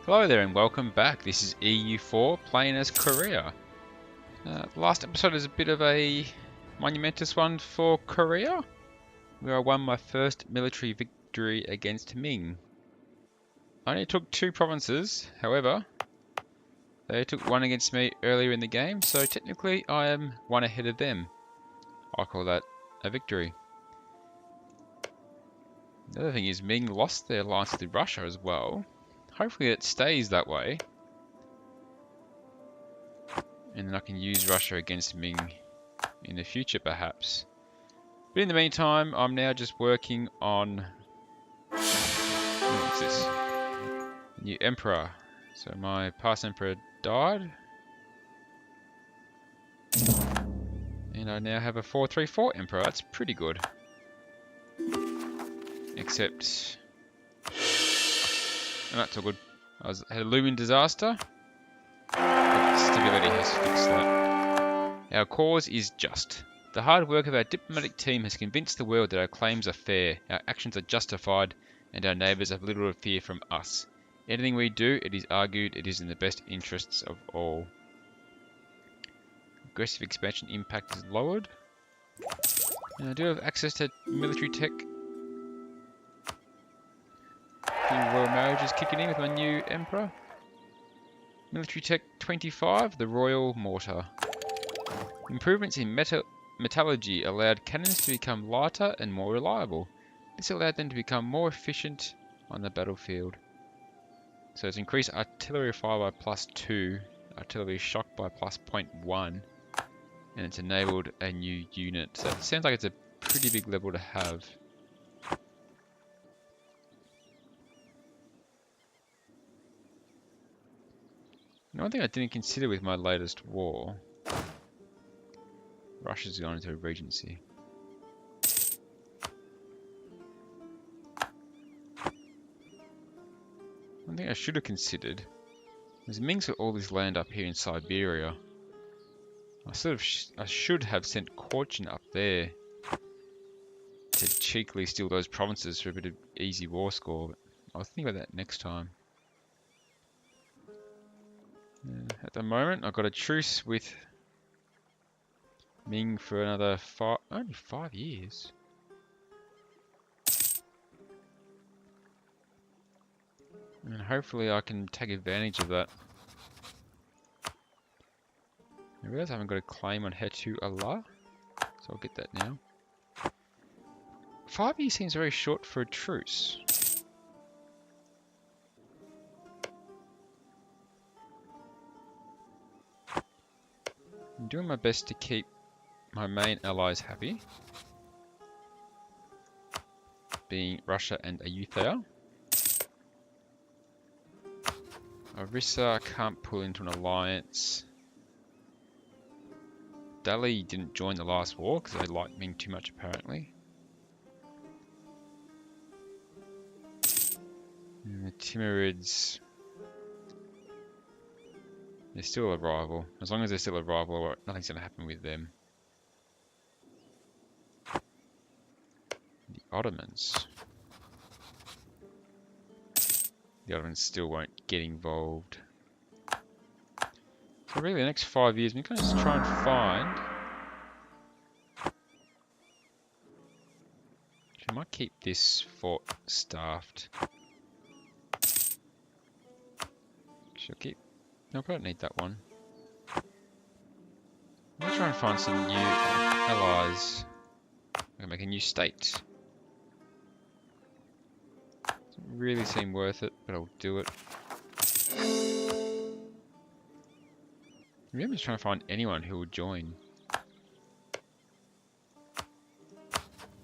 Hello there and welcome back. This is EU4 playing as Korea. The last episode is a bit of a monumentous one for Korea, where I won my first military victory against Ming. I only took 2 provinces, however, they took 1 against me earlier in the game, so technically I am 1 ahead of them. I call that a victory. The other thing is Ming lost their alliance with Russia as well. Hopefully it stays that way. And then I can use Russia against Ming in the future, perhaps. But in the meantime, I'm now just working on... What's this? New Emperor. So my past Emperor died. And I now have a 434 Emperor. That's pretty good. Except... And that's all good. I had a looming disaster. But stability has fixed that. Our cause is just. The hard work of our diplomatic team has convinced the world that our claims are fair, our actions are justified, and our neighbours have little to fear from us. Anything we do, it is argued, it is in the best interests of all. Aggressive expansion impact is lowered. And I do have access to military tech. The royal marriage is kicking in with my new emperor. Military tech 25, the royal mortar. Improvements in metallurgy allowed cannons to become lighter and more reliable. This allowed them to become more efficient on the battlefield. So it's increased artillery fire by +2, artillery shock by +0.1, and it's enabled a new unit. So it sounds like it's a pretty big level to have. One thing I didn't consider with my latest war, Russia's gone into a regency. One thing I should have considered was Ming's got all this land up here in Siberia. I should have sent Korchin up there to cheekily steal those provinces for a bit of easy war score. But I'll think about that next time. At the moment, I've got a truce with Ming for another only 5 years. And hopefully I can take advantage of that. I realise I haven't got a claim on Hetu Allah, so I'll get that now. 5 years seems very short for a truce. I'm doing my best to keep my main allies happy, being Russia and Ayutthaya. Orissa can't pull into an alliance. Delhi didn't join the last war because they liked Ming too much apparently. And the Timurids, they're still a rival. As long as they're still a rival, nothing's going to happen with them. The Ottomans. The Ottomans still won't get involved. So really the next 5 years, we're going to just try and find... I might keep this fort staffed. She'll keep... No, I don't need that one. I'm going to try and find some new allies. I'm going to make a new state. Doesn't really seem worth it, but I'll do it. I'm just trying to find anyone who will join.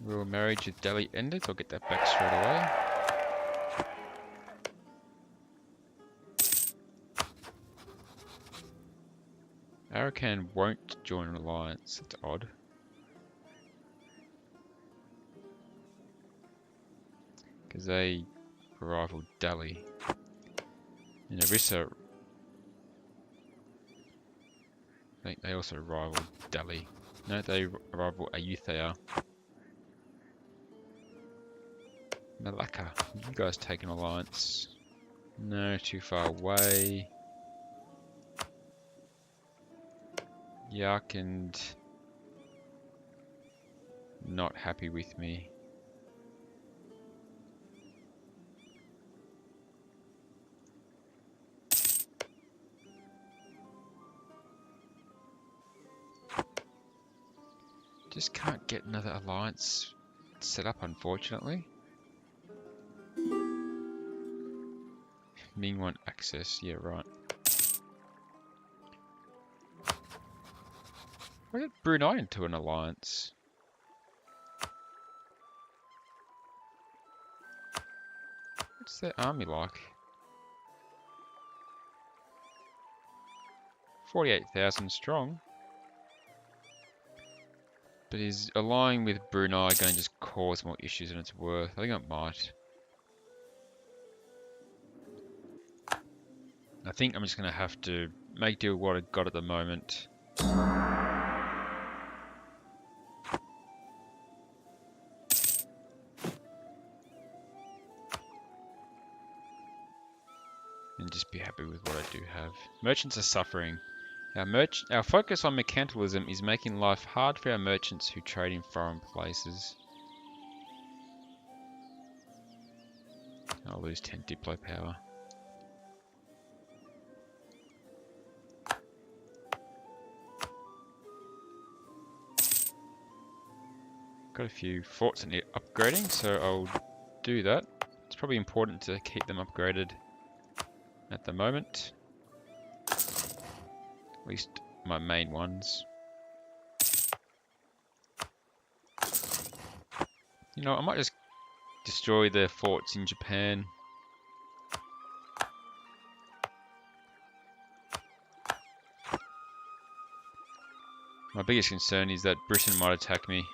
Royal marriage with Delhi ended, so I'll get that back straight away. Arakan won't join an alliance, it's odd. Because they rival Delhi. And Orissa, I think they also rival Delhi. No, they rival Ayutthaya. Malacca, you guys take an alliance. No, too far away. Yuck, and not happy with me. Just can't get another alliance set up, unfortunately. Ming want access, yeah, right. Why get Brunei into an alliance? What's their army like? 48,000 strong. But is allying with Brunei going to just cause more issues than it's worth? I think it might. I think I'm just going to have to make do with what I've got at the moment. And just be happy with what I do have. Merchants are suffering. Our focus on mercantilism is making life hard for our merchants who trade in foreign places. I'll lose 10 Diplo power. Got a few forts that need upgrading, so I'll do that. It's probably important to keep them upgraded at the moment. At least my main ones. You know, I might just destroy the forts in Japan. My biggest concern is that Britain might attack me.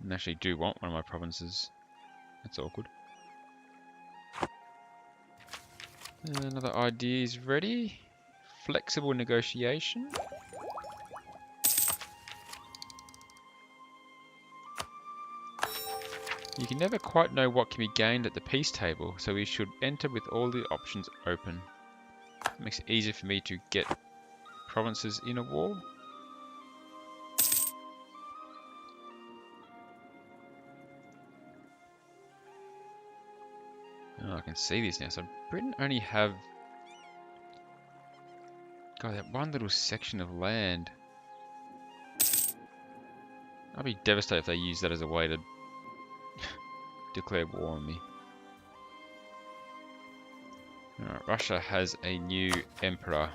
And actually do want one of my provinces. That's awkward. Another idea is ready. Flexible negotiation. You can never quite know what can be gained at the peace table, so we should enter with all the options open. It makes it easier for me to get provinces in a war. Oh, I can see this now. So Britain only have... God, that one little section of land. I'd be devastated if they use that as a way to declare war on me. Alright, Russia has a new emperor.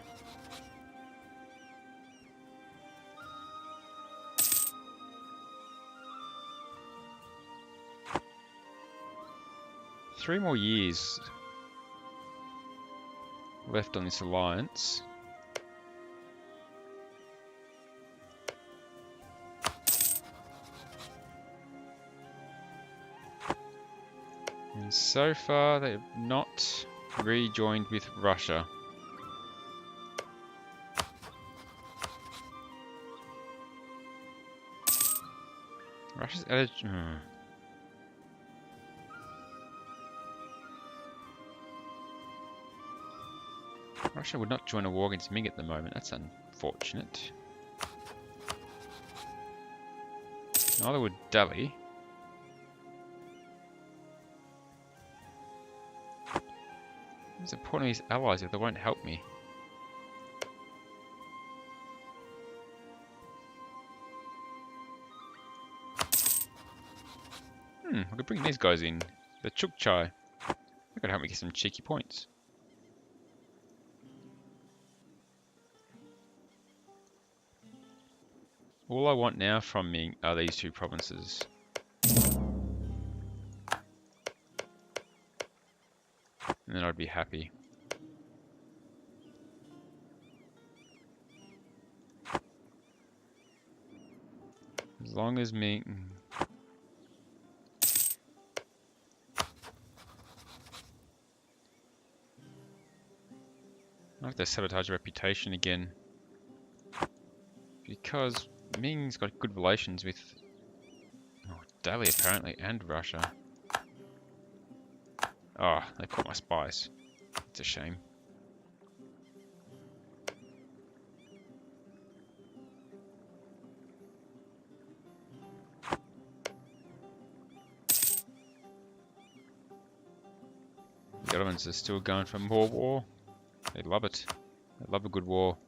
Three more years left on this alliance. And so far they have not rejoined with Russia. Russia's added... Russia would not join a war against Ming at the moment. That's unfortunate. Neither would Delhi. What's the point of these allies if they won't help me? I could bring these guys in. The Chukchai. They could help me get some cheeky points. All I want now from Ming are these two provinces. And then I'd be happy. As long as Ming... I have to sabotage reputation again. Because Ming's got good relations with Delhi apparently, and Russia. Oh, they caught my spies. It's a shame. The Ottomans are still going for more war. They love it. They love a good war.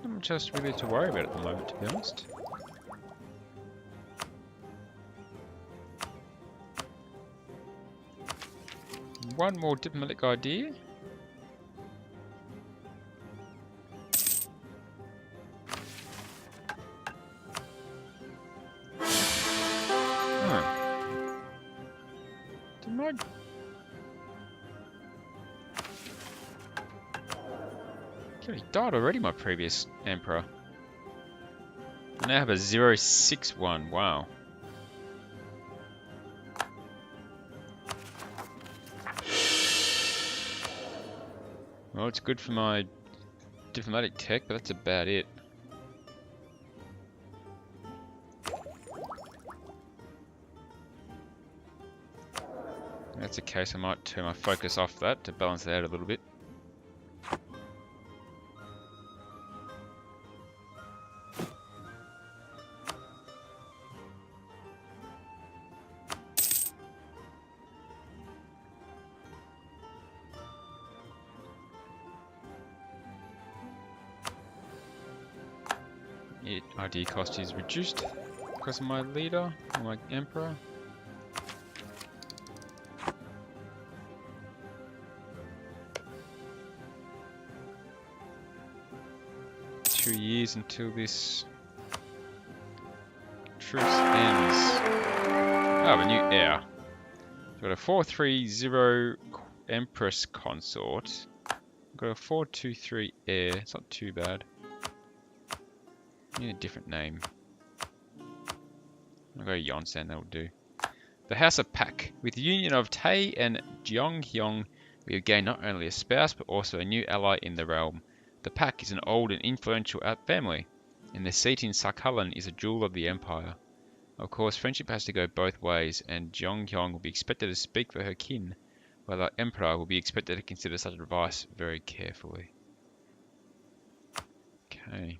Not much else really to worry about at the moment, to be honest. One more diplomatic idea. Didn't I? He died already, my previous emperor. I now have a 061. Wow. Well, it's good for my diplomatic tech, but that's about it. If that's the case, I might turn my focus off that to balance it out a little bit. ID cost is reduced because of my leader, or my emperor. Two years until this truce ends. Oh, a new heir. I've got a 430 Empress Consort. I've got a 423 heir. It's not too bad. Need a different name. I'll go Yonsan, that'll do. The House of Pak. With the union of Tai and Jeonghyong, we have gained not only a spouse, but also a new ally in the realm. The Pak is an old and influential family, and their seat in Sakhalin is a jewel of the empire. Of course, friendship has to go both ways, and Jeonghyong will be expected to speak for her kin, while our emperor will be expected to consider such advice very carefully. Okay.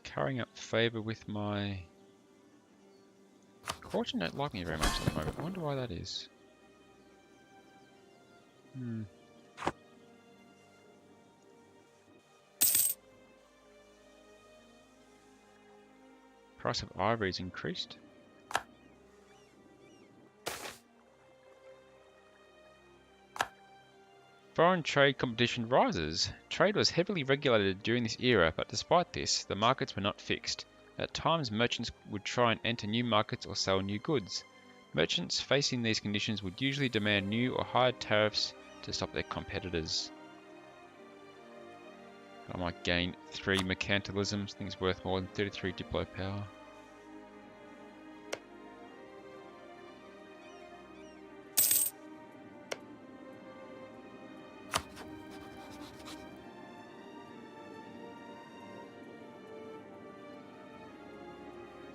Carrying up favour with my... Courtian don't like me very much at the moment. I wonder why that is. Price of ivory is increased. Foreign trade competition rises. Trade was heavily regulated during this era, but despite this, the markets were not fixed. At times, merchants would try and enter new markets or sell new goods. Merchants facing these conditions would usually demand new or higher tariffs to stop their competitors. I might gain 3 mercantilisms, things worth more than 33 diplo power.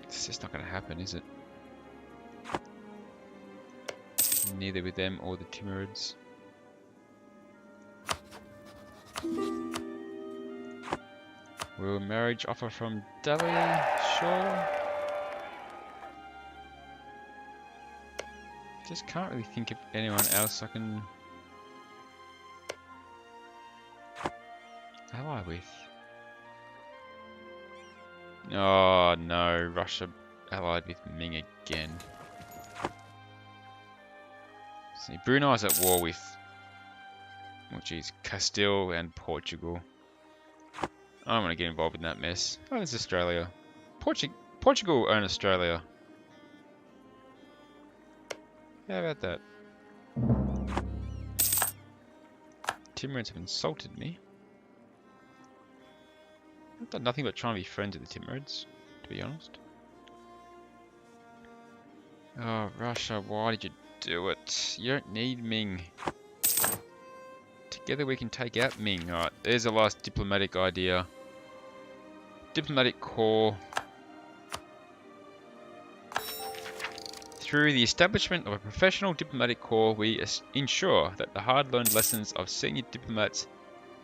It's just not going to happen, is it? Neither with them or the Timurids. Royal marriage offer from Delhi, sure. Just can't really think of anyone else I can ally with. Oh no, Russia allied with Ming again. See, Brunei's at war with, which is Castile and Portugal. I don't want to get involved in that mess. Oh, there's Australia. Portugal own Australia. How about that? Timurids have insulted me. I've done nothing but try and be friends with the Timurids, to be honest. Oh, Russia, why did you do it? You don't need Ming. Together we can take out Ming. Alright, there's the last diplomatic idea. Diplomatic corps. Through the establishment of a professional diplomatic corps, we ensure that the hard-learned lessons of senior diplomats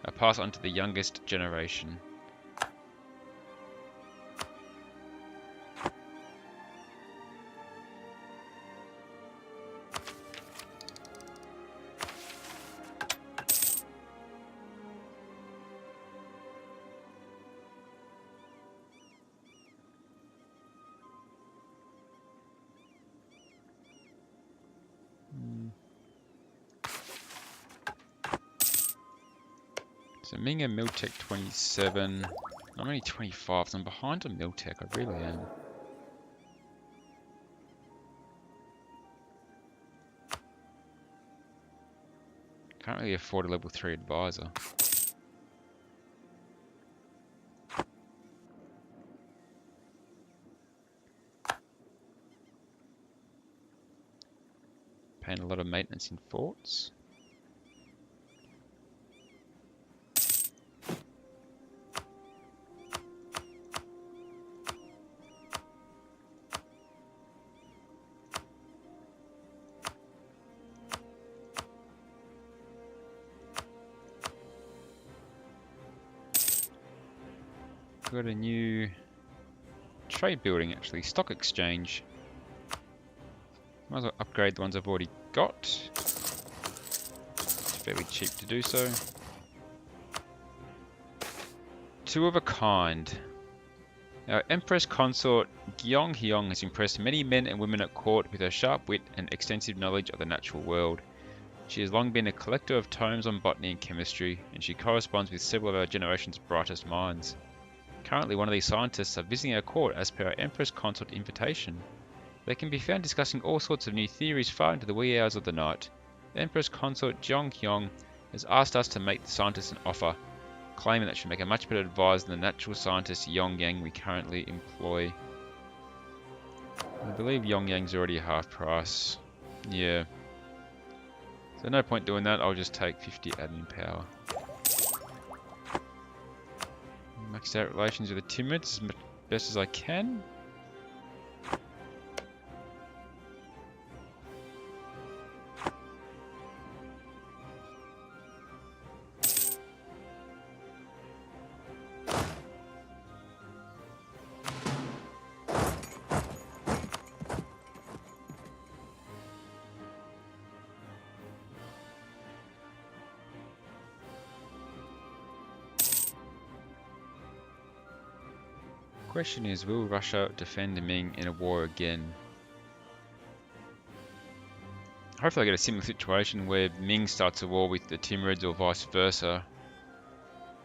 are passed on to the youngest generation. So Ming and Miltech 27. I'm only 25, so I'm behind on Miltech, I really am. Can't really afford a level 3 advisor. Paying a lot of maintenance in forts. Got a new trade building actually, stock exchange. Might as well upgrade the ones I've already got. It's fairly cheap to do so. Two of a kind. Our Empress Consort Gyeong Hyong has impressed many men and women at court with her sharp wit and extensive knowledge of the natural world. She has long been a collector of tomes on botany and chemistry, and she corresponds with several of our generation's brightest minds. Currently, one of these scientists are visiting our court as per our Empress Consort invitation. They can be found discussing all sorts of new theories far into the wee hours of the night. The Empress Consort Gyeong Hyong has asked us to make the scientists an offer, claiming that she'll make a much better advisor than the natural scientist Yong Yang we currently employ. I believe Yong Yang's already a half price. Yeah. So no point doing that, I'll just take 50 admin power. Maxed out relations with the Timurids as best as I can. Question is, will Russia defend Ming in a war again? Hopefully I get a similar situation where Ming starts a war with the Timurids or vice versa.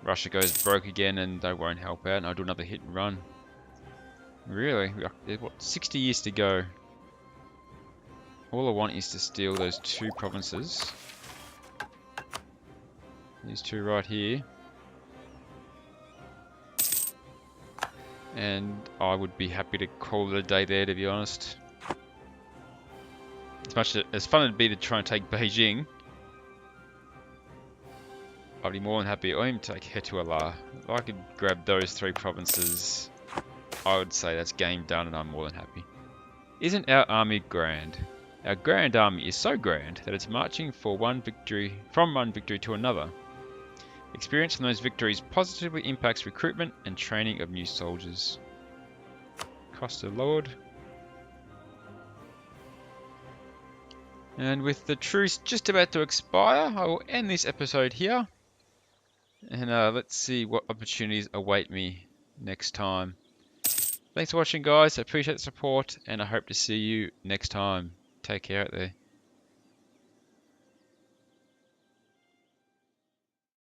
Russia goes broke again and they won't help out and I'll do another hit and run. Really? There's what, 60 years to go. All I want is to steal those two provinces. These two right here. And I would be happy to call it a day there, to be honest. As much as fun it'd be to try and take Beijing, I'd be more than happy. Or even take Hetuala. If I could grab those three provinces, I would say that's game done and I'm more than happy. Isn't our army grand? Our grand army is so grand that it's marching from one victory to another. Experience from those victories positively impacts recruitment and training of new soldiers. Cost of Lord. And with the truce just about to expire, I will end this episode here. And let's see what opportunities await me next time. Thanks for watching, guys. I appreciate the support, and I hope to see you next time. Take care out there.